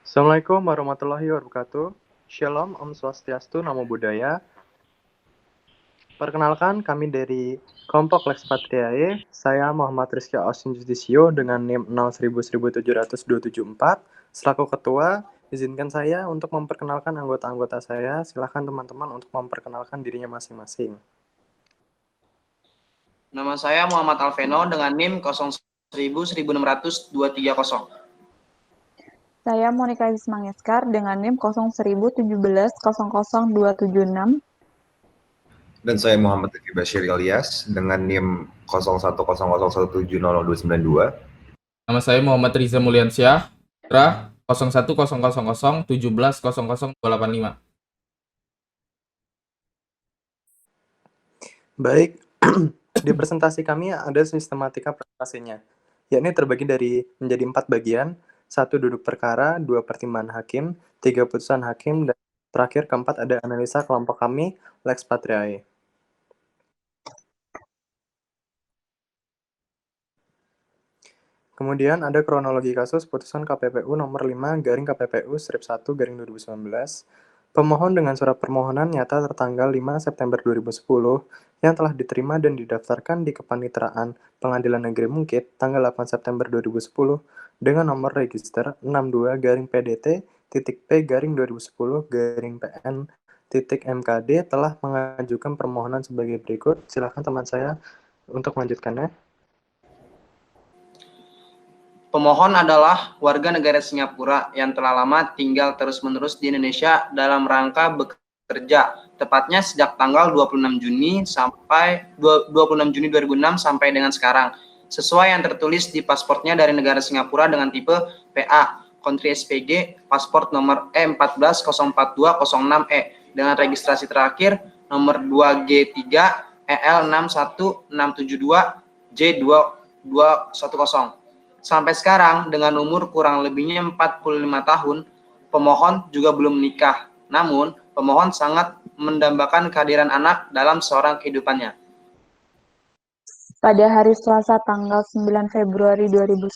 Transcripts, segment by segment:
Assalamualaikum warahmatullahi wabarakatuh. Shalom, Om Swastiastu, Namo Buddhaya. Perkenalkan, kami dari kelompok Lex Patriae. Saya Muhammad Rizky Austin Justisio dengan NIM 0117274. Selaku ketua, izinkan saya untuk memperkenalkan anggota-anggota saya. Silakan teman-teman untuk memperkenalkan dirinya masing-masing. Nama saya Muhammad Alveno dengan NIM 0116230. Saya Monica Ismangeskar dengan NIM 011700276. Dan saya Muhammad Rifki Bashir Ilyas dengan NIM 010017000292. Nama saya Muhammad Riza Mulyansyah, Putra 010017000285. Baik, di presentasi kami ada sistematika presentasinya, yakni terbagi menjadi 4 bagian, 1 duduk perkara, 2 pertimbangan hakim, 3 putusan hakim, dan terakhir keempat ada analisa kelompok kami, Lex Patriae. Kemudian ada kronologi kasus putusan KPPU nomor 5 garing KPPU strip 1 garing 2019. Pemohon dengan surat permohonan nyata tertanggal 5 September 2010 yang telah diterima dan didaftarkan di Kepanitraan Pengadilan Negeri Mungkit tanggal 8 September 2010 dengan nomor register 62 garing PDT titik P garing 2010 garing PN titik MKD telah mengajukan permohonan sebagai berikut. Silakan teman saya untuk melanjutkannya. Pemohon adalah warga negara Singapura yang telah lama tinggal terus-menerus di Indonesia dalam rangka bekerja, tepatnya sejak tanggal 26 Juni 2006 sampai dengan sekarang, sesuai yang tertulis di pasportnya dari negara Singapura dengan tipe PA, Country SPG, paspor nomor E1404206E dengan registrasi terakhir nomor 2G3 EL61672J2210. Sampai sekarang, dengan umur kurang lebihnya 45 tahun, pemohon juga belum menikah. Namun, pemohon sangat mendambakan kehadiran anak dalam seorang kehidupannya. Pada hari Selasa tanggal 9 Februari 2010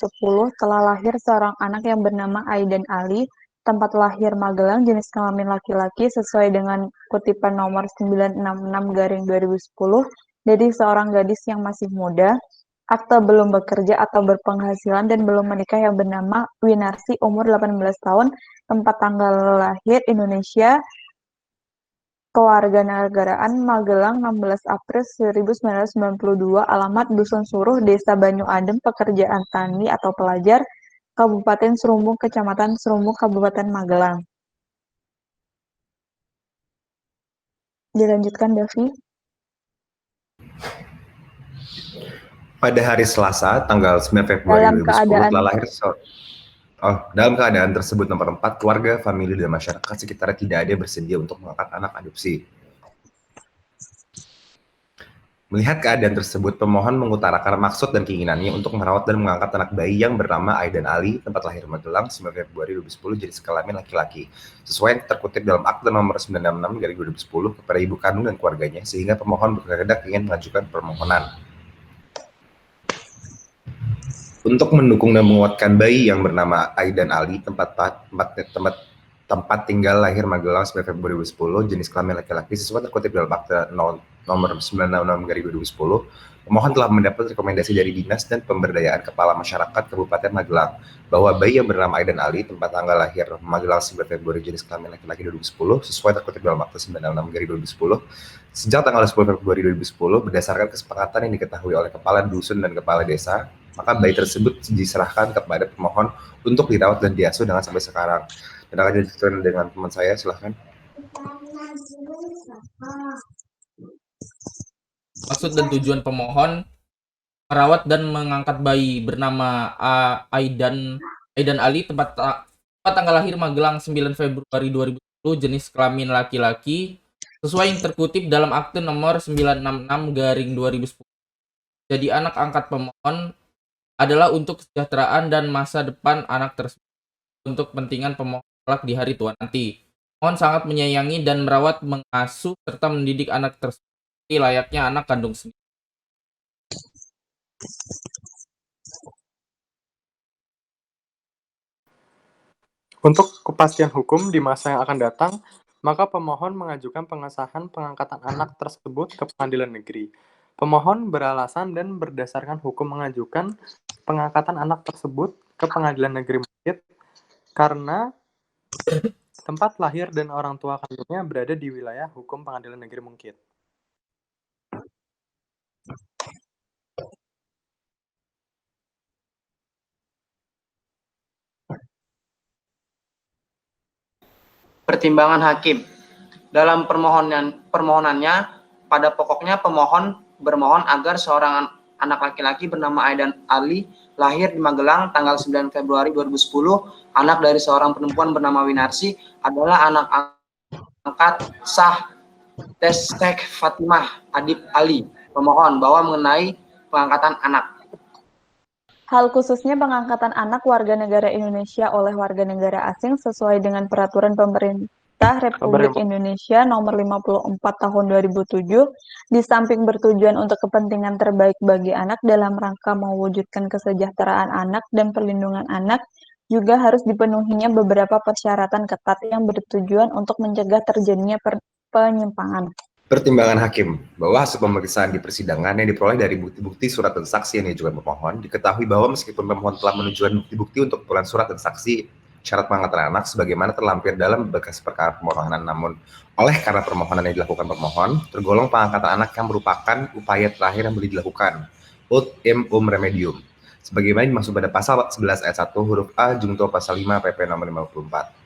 telah lahir seorang anak yang bernama Aidan Ali, tempat lahir Magelang, jenis kelamin laki-laki sesuai dengan kutipan nomor 966/2010 dari seorang gadis yang masih muda, akte belum bekerja atau berpenghasilan dan belum menikah yang bernama Winarsi, umur 18 tahun, tempat tanggal lahir Indonesia, kewarganegaraan Magelang 16 April 1992, alamat Dusun Suruh, Desa Banyu Adem, pekerjaan tani atau pelajar, Kabupaten Serumbung, Kecamatan Serumbung, Kabupaten Magelang. Dilanjutkan, Davi. Pada hari Selasa, tanggal 9 Februari 2010 telah lahir dalam keadaan tersebut nomor 4, keluarga, famili, dan masyarakat sekitar tidak ada yang bersedia untuk mengangkat anak adopsi. Melihat keadaan tersebut, pemohon mengutarakan maksud dan keinginannya untuk merawat dan mengangkat anak bayi yang bernama Aidan Ali, tempat lahir Magelang, 9 Februari 2010, jenis kelamin laki-laki, sesuai yang terkutip dalam akte nomor 966/2010 kepada ibu kandung dan keluarganya, sehingga pemohon berkehendak ingin mengajukan permohonan untuk mendukung dan menguatkan bayi yang bernama Aidan Ali, tempat tinggal lahir Magelang 9 Februari 2010, jenis kelamin laki-laki, sesuai terkutip dalam akte nomor 966/2010. Pemohon telah mendapat rekomendasi dari Dinas dan Pemberdayaan Kepala Masyarakat Kabupaten Magelang bahwa bayi yang bernama Aidan Ali, tempat tanggal lahir Magelang 9 Februari, jenis kelamin laki-laki 2010, sesuai terkutip dalam akte 966/2010, sejak tanggal 10 Februari 2010 berdasarkan kesepakatan yang diketahui oleh kepala dusun dan kepala desa, maka bayi tersebut diserahkan kepada pemohon untuk dirawat dan diasuh dengan sampai sekarang. Dan akan dilanjutkan dengan teman saya, silahkan. Maksud dan tujuan pemohon merawat dan mengangkat bayi bernama Aidan Ali, tempat tanggal lahir Magelang 9 Februari 2010, jenis kelamin laki-laki, sesuai yang terkutip dalam akte nomor 966/2010. Jadi anak angkat pemohon adalah untuk kesejahteraan dan masa depan anak tersebut untuk kepentingan pemohon kelak di hari tua nanti. Mohon sangat menyayangi dan merawat, mengasuh, serta mendidik anak tersebut layaknya anak kandung sendiri. Untuk kepastian hukum di masa yang akan datang, maka pemohon mengajukan pengesahan pengangkatan anak tersebut ke pengadilan negeri. Pemohon beralasan dan berdasarkan hukum mengajukan pengangkatan anak tersebut ke pengadilan negeri Mungkit karena tempat lahir dan orang tua kandungnya berada di wilayah hukum pengadilan negeri Mungkit. Pertimbangan hakim. Dalam permohonannya, pada pokoknya pemohon bermohon agar seorang anak laki-laki bernama Aidan Ali lahir di Magelang tanggal 9 Februari 2010, anak dari seorang perempuan bernama Winarsi, adalah anak angkat sah Testek Fatimah Adib Ali, pemohon, bahwa mengenai pengangkatan anak. Hal khususnya pengangkatan anak warga negara Indonesia oleh warga negara asing sesuai dengan Peraturan Pemerintah Republik Indonesia Nomor 54 Tahun 2007, di samping bertujuan untuk kepentingan terbaik bagi anak dalam rangka mewujudkan kesejahteraan anak dan perlindungan anak, juga harus dipenuhinya beberapa persyaratan ketat yang bertujuan untuk mencegah terjadinya penyimpangan. Pertimbangan hakim bahwa hasil pemeriksaan di persidangan yang diperoleh dari bukti-bukti surat dan saksi yang diajukan pemohon, diketahui bahwa meskipun pemohon telah menunjukkan bukti-bukti untuk peroleh surat dan saksi syarat pengangkatan anak sebagaimana terlampir dalam berkas perkara permohonan, namun oleh karena permohonan yang dilakukan pemohon tergolong pengangkatan anak yang merupakan upaya terakhir yang boleh dilakukan, ut remedium, sebagaimana dimaksud pada pasal 11 ayat 1 huruf A junto pasal 5 PP nomor 54.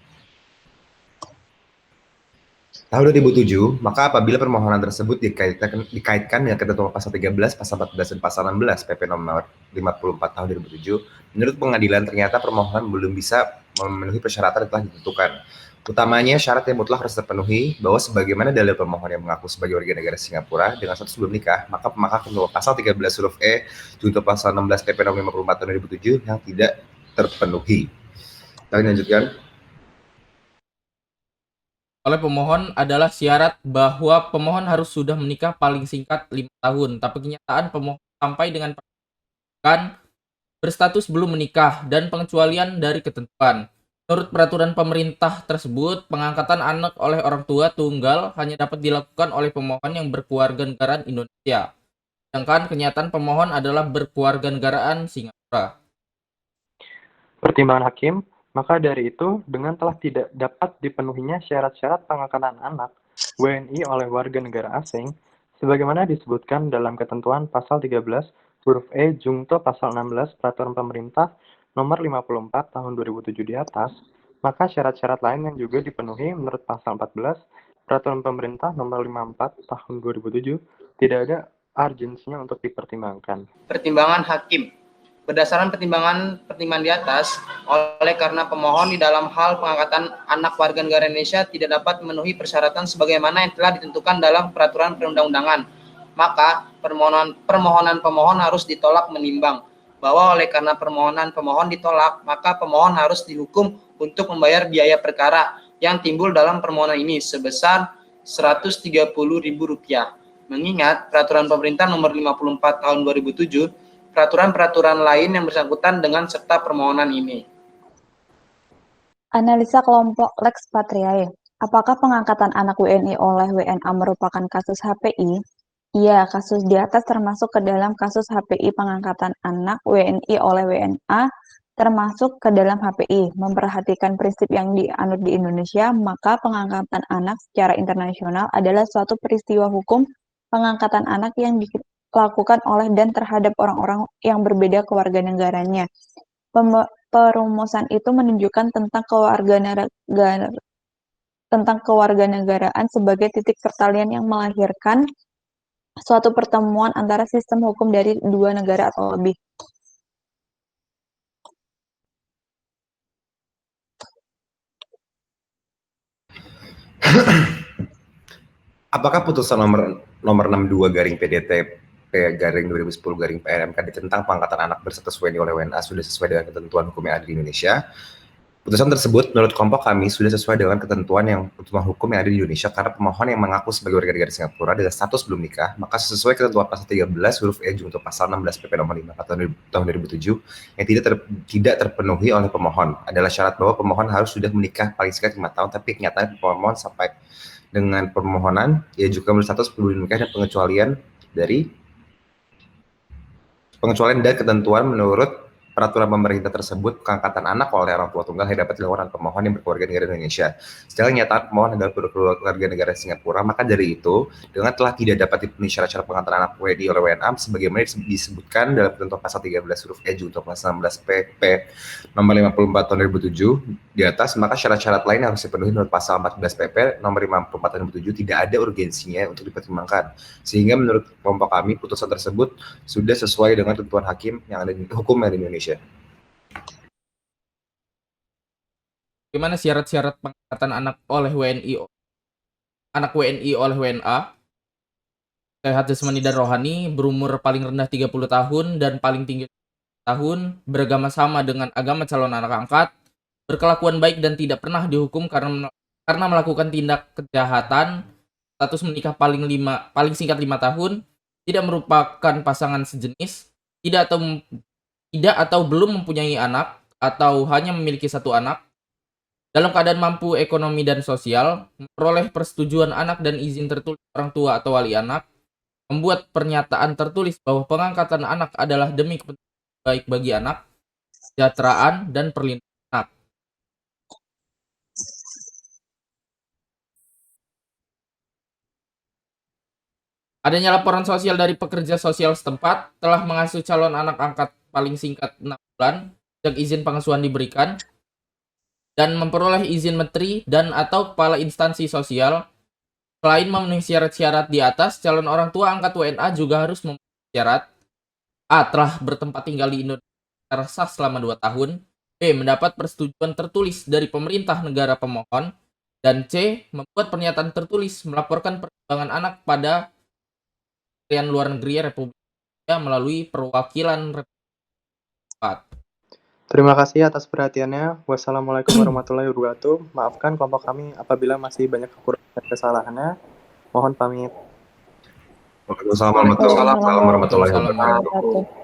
Tahun 2007, maka apabila permohonan tersebut dikaitkan dengan ketentuan pasal 13, pasal 14, dan pasal 16 PP nomor 54 tahun 2007, menurut pengadilan ternyata permohonan belum bisa memenuhi persyaratan yang telah ditentukan. Utamanya syarat yang mutlak harus terpenuhi bahwa sebagaimana dalil pemohon yang mengaku sebagai warga negara Singapura dengan status belum nikah, maka ketentuan pasal 13 huruf E junto pasal 16 PP nomor 54 tahun 2007 yang tidak terpenuhi. Kita lanjutkan. Oleh pemohon adalah syarat bahwa pemohon harus sudah menikah paling singkat 5 tahun, tapi kenyataan pemohon sampai dengan pernikahan berstatus belum menikah dan pengecualian dari ketentuan. Menurut peraturan pemerintah tersebut, pengangkatan anak oleh orang tua tunggal hanya dapat dilakukan oleh pemohon yang berkewarganegaraan Indonesia, sedangkan kenyataan pemohon adalah berkewarganegaraan Singapura. Pertimbangan hakim, maka dari itu, dengan telah tidak dapat dipenuhinya syarat-syarat pengangkatan anak WNI oleh warga negara asing, sebagaimana disebutkan dalam ketentuan pasal 13 huruf E jungto pasal 16 Peraturan Pemerintah Nomor 54 Tahun 2007 di atas, maka syarat-syarat lain yang juga dipenuhi menurut pasal 14 Peraturan Pemerintah Nomor 54 Tahun 2007 tidak ada urgensinya untuk dipertimbangkan. Pertimbangan hakim. Berdasarkan pertimbangan di atas, oleh karena pemohon di dalam hal pengangkatan anak warga negara Indonesia tidak dapat memenuhi persyaratan sebagaimana yang telah ditentukan dalam peraturan perundang-undangan, maka permohonan pemohon harus ditolak menimbang bahwa oleh karena permohonan pemohon ditolak, maka pemohon harus dihukum untuk membayar biaya perkara yang timbul dalam permohonan ini sebesar Rp130.000. Mengingat peraturan pemerintah nomor 54 tahun 2007, peraturan-peraturan lain yang bersangkutan dengan serta permohonan ini. Analisa kelompok Lex Patriae. Apakah pengangkatan anak WNI oleh WNA merupakan kasus HPI? Iya, kasus di atas termasuk ke dalam kasus HPI pengangkatan anak WNI oleh WNA termasuk ke dalam HPI. Memperhatikan prinsip yang dianut di Indonesia, maka pengangkatan anak secara internasional adalah suatu peristiwa hukum pengangkatan anak yang dilakukan oleh dan terhadap orang-orang yang berbeda kewarganegaranya. Perumusan itu menunjukkan tentang kewarganegaraan sebagai titik pertalian yang melahirkan suatu pertemuan antara sistem hukum dari dua negara atau lebih. Apakah putusan nomor 62 garing PDT garing 2010 garing PMKD tentang pengangkatan anak berstatus WNI oleh WNA sudah sesuai dengan ketentuan hukum yang ada di Indonesia? Putusan tersebut menurut kelompok kami sudah sesuai dengan ketentuan hukum yang ada di Indonesia karena pemohon yang mengaku sebagai warga negara Singapura dengan status belum nikah, maka sesuai ketentuan pasal 13 huruf E junto pasal 16 PP nomor 5 tahun 2007 yang tidak terpenuhi oleh pemohon adalah syarat bahwa pemohon harus sudah menikah paling sedikit 5 tahun, tapi kenyataan pemohon sampai dengan permohonan ia juga berstatus belum nikah dan pengecualian dari ketentuan menurut peraturan pemerintah tersebut, pengangkatan anak oleh orang tua tunggal hanya dapat dilakukan oleh pemohon yang berkeluarga negara Indonesia. Sedangkan nyata pemohon adalah berkeluarga negara Singapura, maka dari itu, dengan telah tidak dapat dipenuhi syarat-syarat pengangkatan anak WNI oleh WNA, sebagaimana disebutkan dalam ketentuan pasal 13 huruf E junto pasal 16 PP nomor 54 tahun 2007 di atas, maka syarat-syarat lain yang harus dipenuhi menurut pasal 14 PP nomor 54 tahun 2007 tidak ada urgensinya untuk dipertimbangkan. Sehingga menurut kelompok kami, putusan tersebut sudah sesuai dengan ketentuan hakim yang ada di hukum yang ada di Indonesia. Bagaimana syarat-syarat pengangkatan anak WNI oleh WNA? Sehat jasmani dan rohani, berumur paling rendah 30 tahun dan paling tinggi tahun, beragama sama dengan agama calon anak angkat, berkelakuan baik dan tidak pernah dihukum karena melakukan tindak kejahatan, status menikah paling singkat 5 tahun, tidak merupakan pasangan sejenis, tidak atau belum mempunyai anak, atau hanya memiliki satu anak, dalam keadaan mampu ekonomi dan sosial, memperoleh persetujuan anak dan izin tertulis orang tua atau wali anak, membuat pernyataan tertulis bahwa pengangkatan anak adalah demi kepentingan baik bagi anak, kesejahteraan, dan perlindungan anak. Adanya laporan sosial dari pekerja sosial setempat telah mengasuh calon anak angkat paling singkat 6 bulan sejak izin pengasuhan diberikan, dan memperoleh izin menteri dan atau kepala instansi sosial. Selain memenuhi syarat-syarat di atas, calon orang tua angkat WNA juga harus memenuhi syarat: A. Telah bertempat tinggal di Indonesia secara sah selama 2 tahun. B. Mendapat persetujuan tertulis dari pemerintah negara pemohon. Dan C. Membuat pernyataan tertulis melaporkan perkembangan anak pada Kementerian Luar Negeri Republik Indonesia melalui perwakilan Republik. Terima kasih atas perhatiannya. Wassalamualaikum warahmatullahi wabarakatuh. Maafkan kelompok kami apabila masih banyak kekurangan dan kesalahannya. Mohon pamit. Waalaikumsalam warahmatullahi wabarakatuh.